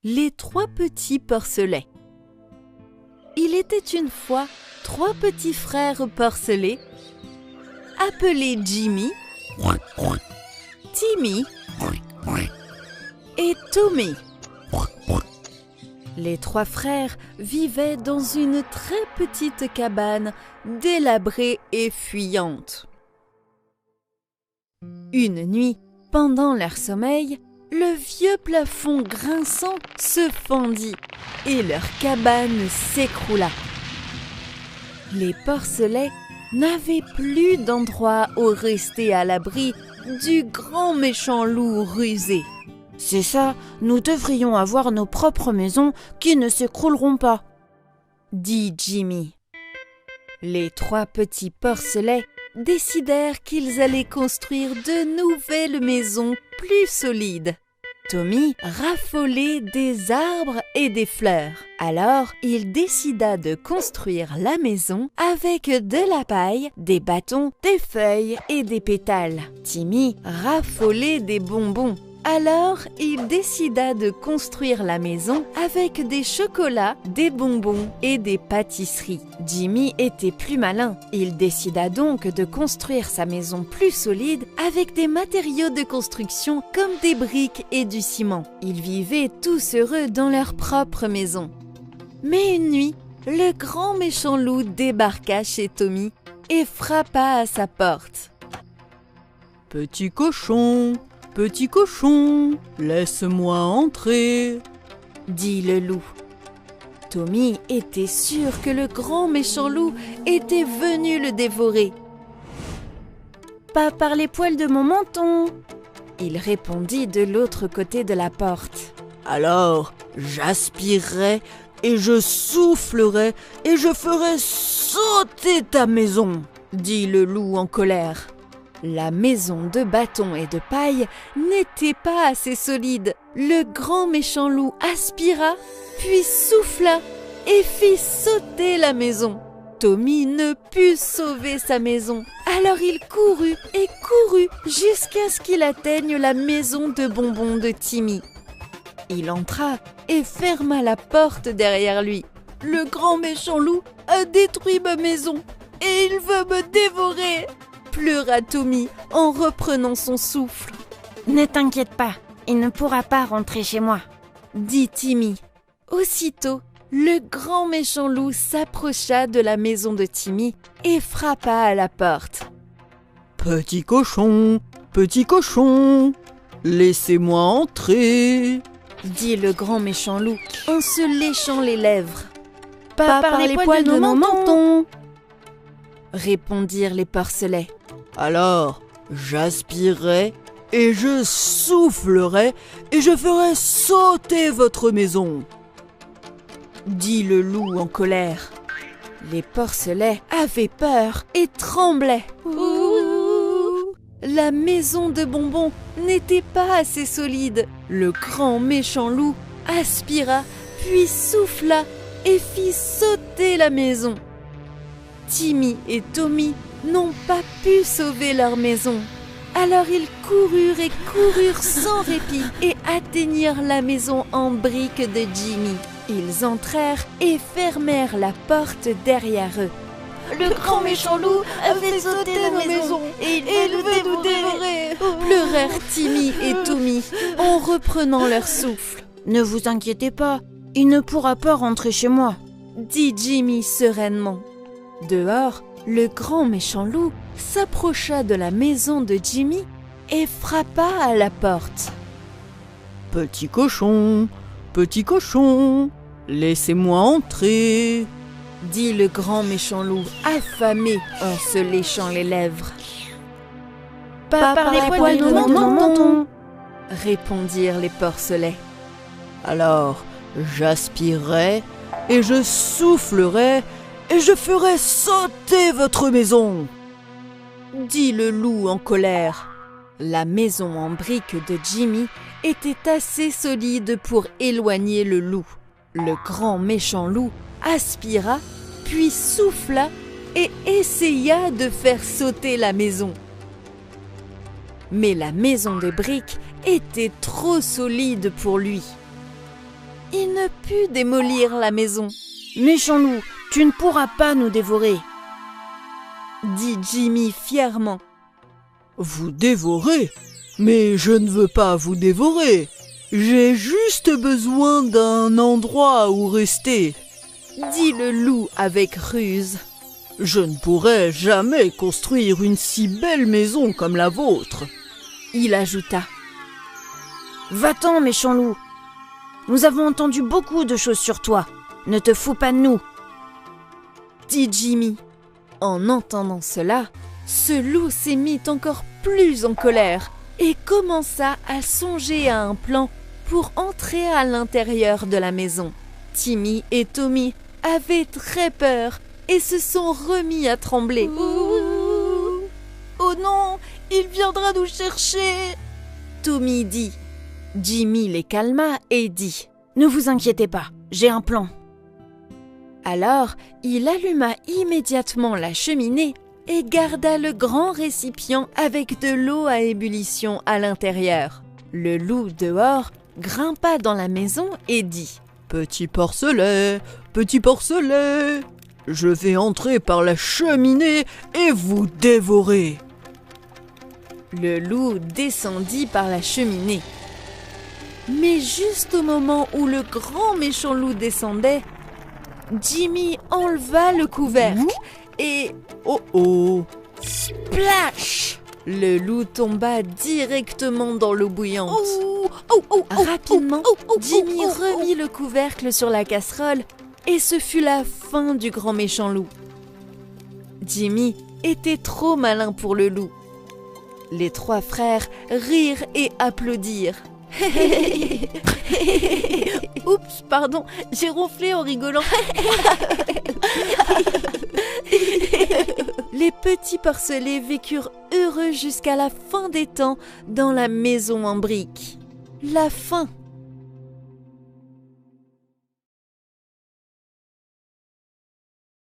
Les trois petits porcelets. Il était une fois trois petits frères porcelets appelés Jimmy, Timmy et Tommy. Les trois frères vivaient dans une très petite cabane délabrée et fuyante. Une nuit, pendant leur sommeil, le vieux plafond grinçant se fendit et leur cabane s'écroula. Les porcelets n'avaient plus d'endroit où rester à l'abri du grand méchant loup rusé. « C'est ça, nous devrions avoir nos propres maisons qui ne s'écrouleront pas, » dit Jimmy. Les trois petits porcelets décidèrent qu'ils allaient construire de nouvelles maisons plus solides. Tommy raffolait des arbres et des fleurs. Alors, il décida de construire la maison avec de la paille, des bâtons, des feuilles et des pétales. Timmy raffolait des bonbons. Alors, il décida de construire la maison avec des chocolats, des bonbons et des pâtisseries. Jimmy était plus malin. Il décida donc de construire sa maison plus solide avec des matériaux de construction comme des briques et du ciment. Ils vivaient tous heureux dans leur propre maison. Mais une nuit, le grand méchant loup débarqua chez Tommy et frappa à sa porte. « Petit cochon, laisse-moi entrer !» dit le loup. Tommy était sûr que le grand méchant loup était venu le dévorer. « Pas par les poils de mon menton !» il répondit de l'autre côté de la porte. « Alors, j'aspirerai et je soufflerai et je ferai sauter ta maison !» dit le loup en colère. La maison de bâtons et de paille n'était pas assez solide. Le grand méchant loup aspira, puis souffla et fit sauter la maison. Tommy ne put sauver sa maison. Alors il courut et courut jusqu'à ce qu'il atteigne la maison de bonbons de Timmy. Il entra et ferma la porte derrière lui. « Le grand méchant loup a détruit ma maison et il veut me dévorer !» pleura Tommy en reprenant son souffle. « Ne t'inquiète pas, il ne pourra pas rentrer chez moi, » dit Timmy. Aussitôt, le grand méchant loup s'approcha de la maison de Timmy et frappa à la porte. « Petit cochon, laissez-moi entrer !» dit le grand méchant loup en se léchant les lèvres. « Pas par les poils de mon menton !» répondirent les porcelets. « Alors, j'aspirerai et je soufflerai et je ferai sauter votre maison !» dit le loup en colère. Les porcelets avaient peur et tremblaient. Ouh! La maison de bonbons n'était pas assez solide. Le grand méchant loup aspira, puis souffla et fit sauter la maison. Timmy et Tommy n'ont pas pu sauver leur maison. Alors ils coururent sans répit et atteignirent la maison en briques de Jimmy. Ils entrèrent et fermèrent la porte derrière eux. « Le grand méchant loup a fait sauter nos maisons et il veut nous dévorer !» pleurèrent Timmy et Tommy en reprenant leur souffle. « Ne vous inquiétez pas, il ne pourra pas rentrer chez moi !» dit Jimmy sereinement. Dehors, le grand méchant loup s'approcha de la maison de Jimmy et frappa à la porte. « Petit cochon, laissez-moi entrer !» dit le grand méchant loup affamé en se léchant les lèvres. « Pas par les poils de mon menton !» répondirent les porcelets. « Alors, j'aspirerai et je soufflerai et je ferai sauter votre maison !» dit le loup en colère. La maison en briques de Jimmy était assez solide pour éloigner le loup. Le grand méchant loup aspira, puis souffla et essaya de faire sauter la maison. Mais la maison de briques était trop solide pour lui. il ne put démolir la maison. « Méchant loup, tu ne pourras pas nous dévorer !» dit Jimmy fièrement. « Vous dévorer? Mais je ne veux pas vous dévorer. J'ai juste besoin d'un endroit où rester. » dit le loup avec ruse. « Je ne pourrai jamais construire une si belle maison comme la vôtre. » Il ajouta. « Va-t'en, méchant loup. Nous avons entendu beaucoup de choses sur toi. Ne te fous pas de nous. » dit Jimmy. En entendant cela, ce loup s'est mis encore plus en colère et commença à songer à un plan pour entrer à l'intérieur de la maison. Timmy et Tommy avaient très peur et se sont remis à trembler. Oh non, il viendra nous chercher. Tommy dit. Jimmy les calma et dit. Ne vous inquiétez pas, j'ai un plan. Alors, il alluma immédiatement la cheminée et garda le grand récipient avec de l'eau à ébullition à l'intérieur. Le loup dehors grimpa dans la maison et dit « Petit porcelet, je vais entrer par la cheminée et vous dévorer. » Le loup descendit par la cheminée. Mais juste au moment où le grand méchant loup descendait, Jimmy enleva le couvercle et... Oh! Splash! Le loup tomba directement dans l'eau bouillante. Rapidement, Jimmy remit le couvercle sur la casserole et ce fut la fin du grand méchant loup. Jimmy était trop malin pour le loup. Les trois frères rirent et applaudirent. Oups, pardon, j'ai ronflé en rigolant. Les petits porcelets vécurent heureux jusqu'à la fin des temps dans la maison en briques. La fin.